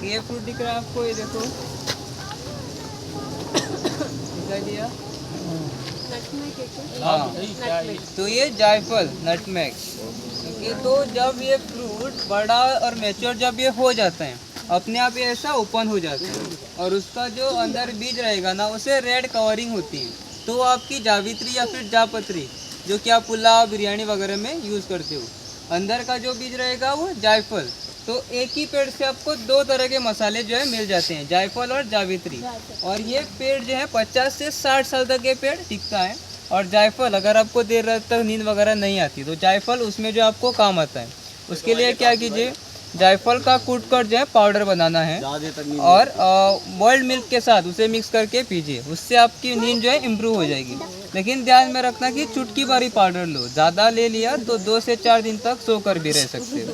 ये फ्रूट दिख रहा है आपको, ये देखो दिखाई दिया। हाँ, तो ये जायफल नटमेग। ये तो जब ये फ्रूट बड़ा और मैच्योर जब ये हो जाते हैं, अपने आप ये ऐसा ओपन हो जाता है और उसका जो अंदर बीज रहेगा ना, उसे रेड कवरिंग होती है। तो आपकी जावित्री या फिर जापत्री, जो कि आप पुलाव बिरयानी वगैरह में यूज़ करते हो, अंदर का जो बीज रहेगा वो जायफल। तो एक ही पेड़ से आपको दो तरह के मसाले जो है मिल जाते हैं, जायफल और जावित्री। और ये पेड़ जो है 50 से 60 साल तक ये पेड़ टिकता है। और जायफल अगर आपको देर रात तक नींद वगैरह नहीं आती तो जायफल उसमें जो आपको काम आता है। उसके लिए क्या कीजिए, जायफल का कूट कर जो है पाउडर बनाना है और बॉइल्ड मिल्क के साथ उसे मिक्स करके पीजिए, उससे आपकी नींद जो है इम्प्रूव हो जाएगी। लेकिन ध्यान में रखना कि चुटकी भरी पाउडर लो, ज़्यादा ले लिया तो 2 से 4 दिन तक सोकर भी रह सकते हो।